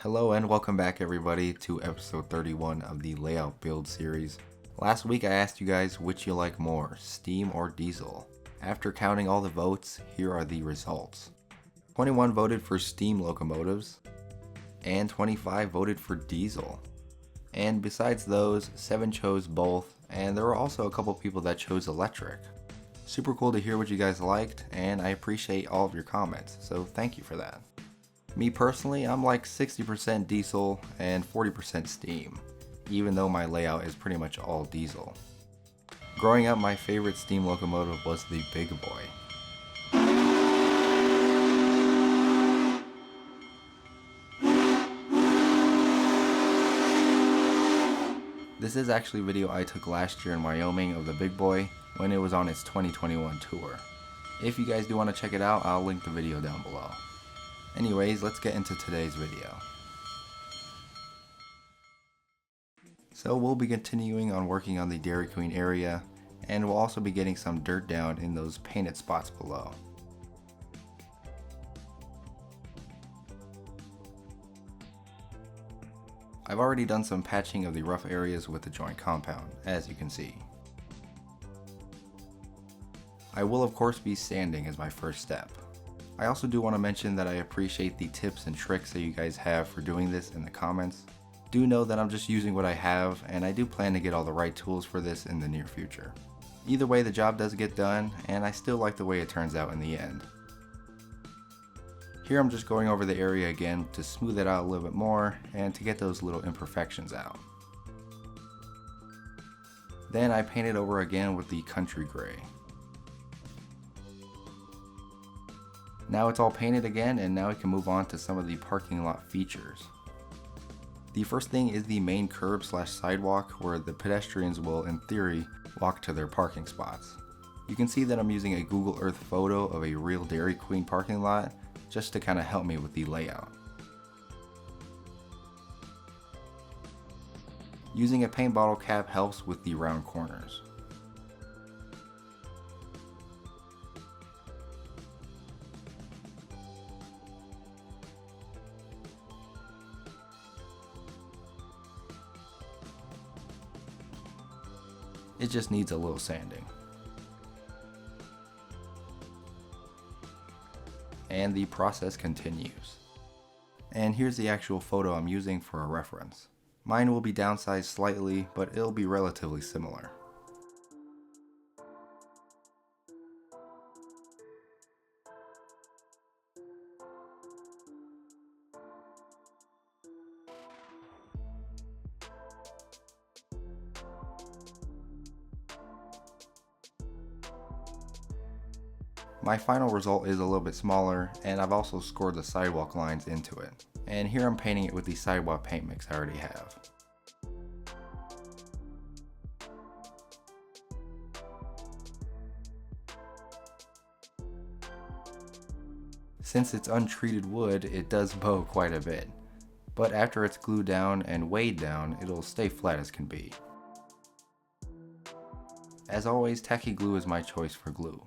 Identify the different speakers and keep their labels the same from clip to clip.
Speaker 1: Hello and welcome back everybody to episode 31 of the layout build series. Last week I asked you guys which you like more, steam or diesel. After counting all the votes, here are the results. 21 voted for steam locomotives, and 25 voted for diesel. And besides those, 7 chose both, and there were also a couple people that chose electric. Super cool to hear what you guys liked, and I appreciate all of your comments, so thank you for that. Me personally, I'm like 60% diesel and 40% steam, even though my layout is pretty much all diesel. Growing up, my favorite steam locomotive was the Big Boy. This is actually a video I took last year in Wyoming of the Big Boy when it was on its 2021 tour. If you guys do want to check it out, I'll link the video down below. Anyways, let's get into today's video. So we'll be continuing on working on the Dairy Queen area, and we'll also be getting some dirt down in those painted spots below. I've already done some patching of the rough areas with the joint compound, as you can see. I will of course be sanding as my first step. I also do want to mention that I appreciate the tips and tricks that you guys have for doing this in the comments. Do know that I'm just using what I have, and I do plan to get all the right tools for this in the near future. Either way, the job does get done, and I still like the way it turns out in the end. Here I'm just going over the area again to smooth it out a little bit more and to get those little imperfections out. Then I paint it over again with the country gray. Now it's all painted again, and now we can move on to some of the parking lot features. The first thing is the main curb / sidewalk where the pedestrians will, in theory, walk to their parking spots. You can see that I'm using a Google Earth photo of a real Dairy Queen parking lot just to kind of help me with the layout. Using a paint bottle cap helps with the round corners. It just needs a little sanding. And the process continues. And here's the actual photo I'm using for a reference. Mine will be downsized slightly, but it'll be relatively similar. My final result is a little bit smaller, and I've also scored the sidewalk lines into it. And here I'm painting it with the sidewalk paint mix I already have. Since it's untreated wood, it does bow quite a bit. But after it's glued down and weighed down, it'll stay flat as can be. As always, tacky glue is my choice for glue.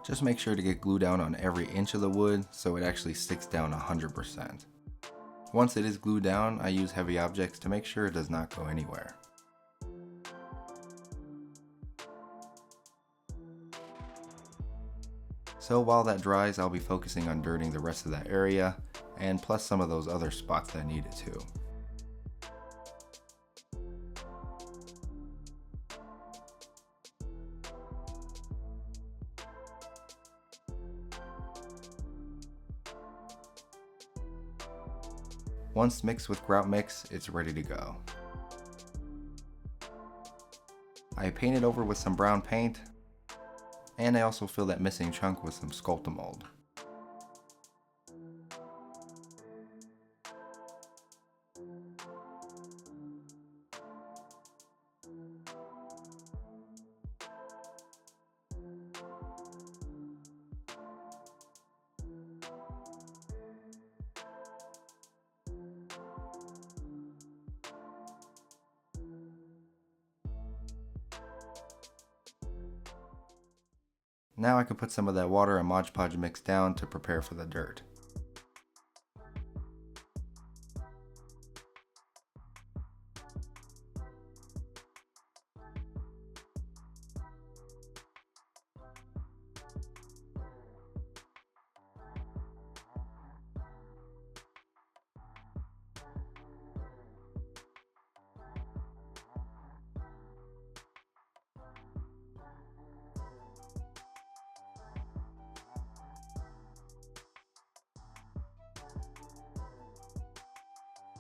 Speaker 1: Just make sure to get glue down on every inch of the wood so it actually sticks down 100%. Once it is glued down, I use heavy objects to make sure it does not go anywhere. So while that dries, I'll be focusing on dirting the rest of that area, and plus some of those other spots that need it too. Once mixed with grout mix, it's ready to go. I paint it over with some brown paint, and I also fill that missing chunk with some Sculptamold. Now I can put some of that water and Mod Podge mix down to prepare for the dirt.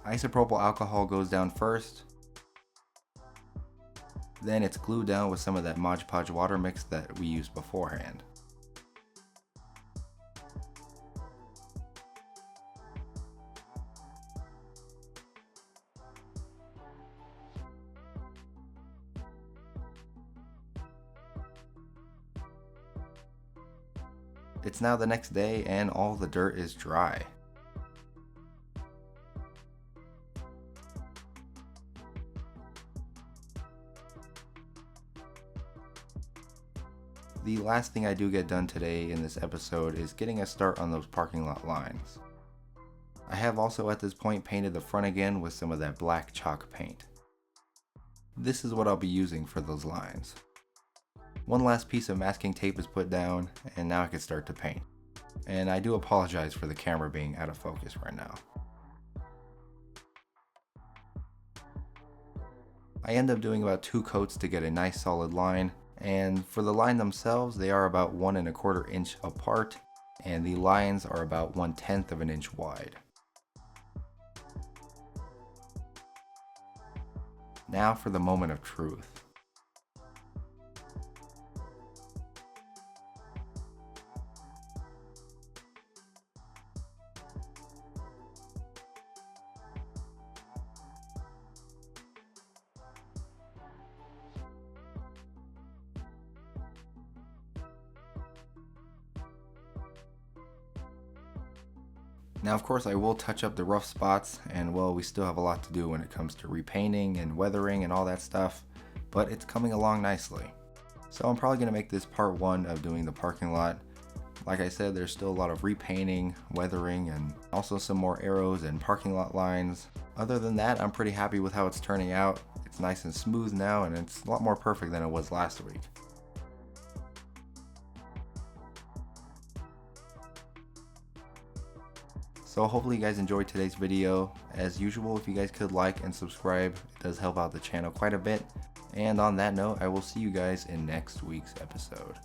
Speaker 1: Isopropyl alcohol goes down first, then it's glued down with some of that Mod Podge water mix that we used beforehand. It's now the next day and all the dirt is dry. The last thing I do get done today in this episode is getting a start on those parking lot lines. I have also at this point painted the front again with some of that black chalk paint. This is what I'll be using for those lines. One last piece of masking tape is put down and now I can start to paint. And I do apologize for the camera being out of focus right now. I end up doing about 2 coats to get a nice solid line. And for the line themselves, they are about 1 1/4 inch apart, and the lines are about 1/10 of an inch wide. Now for the moment of truth. Now of course I will touch up the rough spots, and well, we still have a lot to do when it comes to repainting and weathering and all that stuff, but it's coming along nicely. So I'm probably going to make this part 1 of doing the parking lot. Like I said, there's still a lot of repainting, weathering, and also some more arrows and parking lot lines. Other than that, I'm pretty happy with how it's turning out. It's nice and smooth now, and it's a lot more perfect than it was last week. So hopefully you guys enjoyed today's video. As usual, if you guys could like and subscribe, it does help out the channel quite a bit. And on that note, I will see you guys in next week's episode.